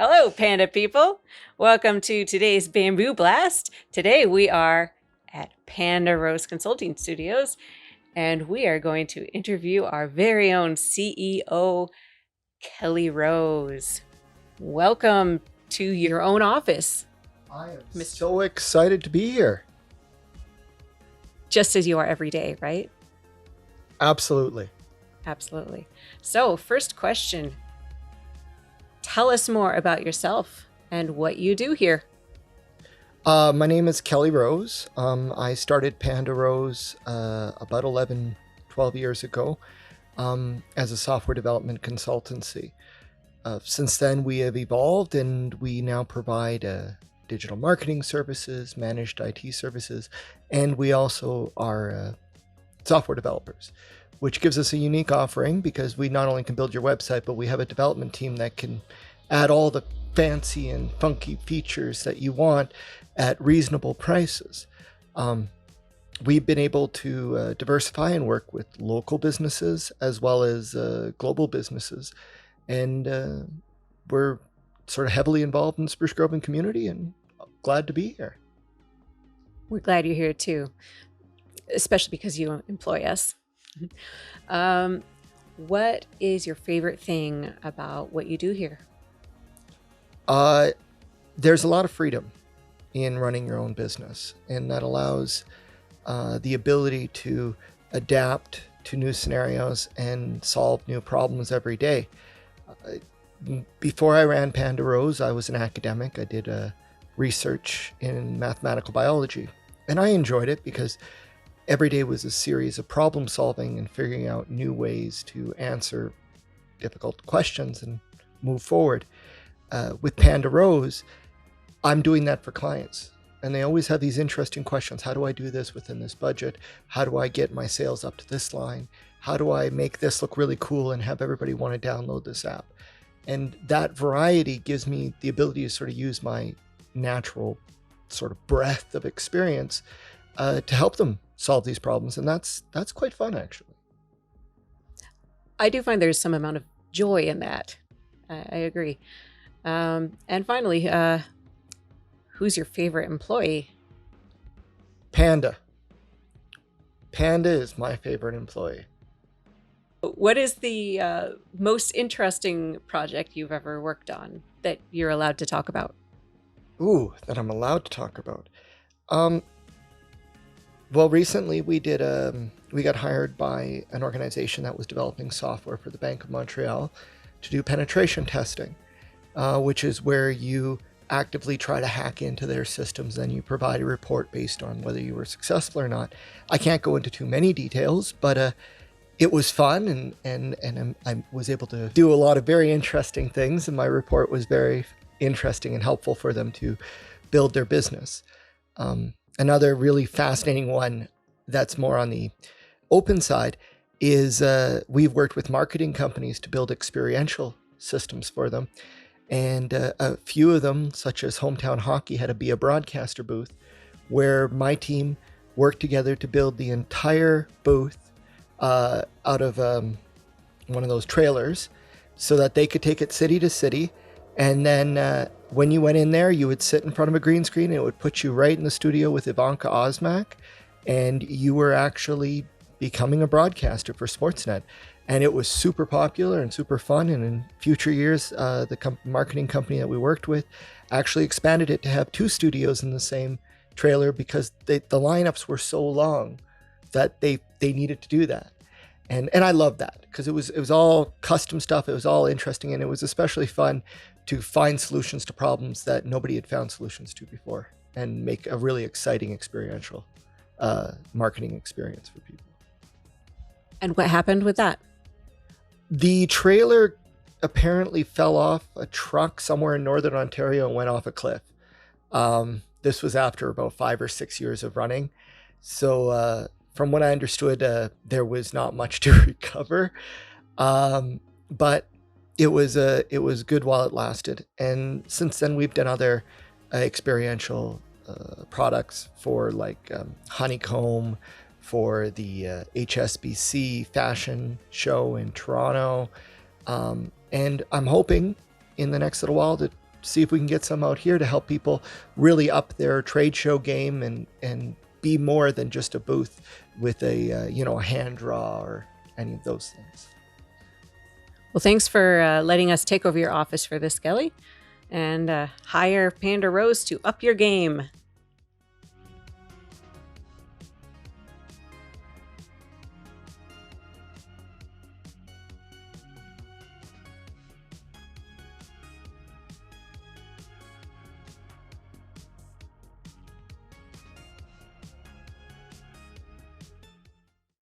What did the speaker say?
Hello, Panda people. Welcome to today's Bamboo Blast. Today we are at Panda Rose Consulting Studios, and we are going to interview our very own CEO, Kelly Rose. Welcome to your own office. I am so excited to be here. Just as you are every day, right? Absolutely. Absolutely. So, first question. Tell us more about yourself and what you do here. My name is Kelly Rose. I started Panda Rose about 11, 12 years ago as a software development consultancy. Since then, we have evolved and we now provide digital marketing services, managed IT services, and we also are software developers, which gives us a unique offering because we not only can build your website, but we have a development team that can add all the fancy and funky features that you want at reasonable prices. We've been able to diversify and work with local businesses as well as global businesses. And we're sort of heavily involved in the Spruce Grove community and glad to be here. We're glad you're here too, especially because you employ us. What is your favorite thing about what you do here? There's a lot of freedom in running your own business, and that allows the ability to adapt to new scenarios and solve new problems every day. Before I ran Panda Rose, I was an academic. I did research in mathematical biology, and I enjoyed it because every day was a series of problem solving and figuring out new ways to answer difficult questions and move forward. With Panda Rose, I'm doing that for clients, and they always have these interesting questions. How do I do this within this budget? How do I get my sales up to this line? How do I make this look really cool and have everybody want to download this app? And that variety gives me the ability to sort of use my natural sort of breadth of experience to help them solve these problems. And that's quite fun, actually. I do find there's some amount of joy in that. I agree. And finally, who's your favorite employee? Panda. Panda is my favorite employee. What is the most interesting project you've ever worked on that you're allowed to talk about? Ooh, that I'm allowed to talk about. Well, recently we got hired by an organization that was developing software for the Bank of Montreal to do penetration testing, which is where you actively try to hack into their systems and you provide a report based on whether you were successful or not. I can't go into too many details, but it was fun and I was able to do a lot of very interesting things, and my report was very interesting and helpful for them to build their business. Another really fascinating one that's more on the open side is we've worked with marketing companies to build experiential systems for them. And a few of them, such as Hometown Hockey, had to be a broadcaster booth where my team worked together to build the entire booth out of one of those trailers so that they could take it city to city. And then when you went in there, you would sit in front of a green screen and it would put you right in the studio with Ivanka Osmak. And you were actually becoming a broadcaster for Sportsnet. And it was super popular and super fun. And in future years, the marketing company that we worked with actually expanded it to have 2 studios in the same trailer because the lineups were so long that they needed to do that. And I loved that because it was all custom stuff. It was all interesting. And it was especially fun to find solutions to problems that nobody had found solutions to before and make a really exciting experiential marketing experience for people. And what happened with that? The trailer apparently fell off a truck somewhere in Northern Ontario and went off a cliff. This was after about 5 or 6 years of running. So from what I understood, there was not much to recover. But it was good while it lasted. And since then, we've done other experiential products for like Honeycomb, for the HSBC fashion show in Toronto. And I'm hoping in the next little while to see if we can get some out here to help people really up their trade show game and be more than just a booth with a a hand draw or any of those things. Well, thanks for letting us take over your office for this, Kelly, and hire Panda Rose to up your game.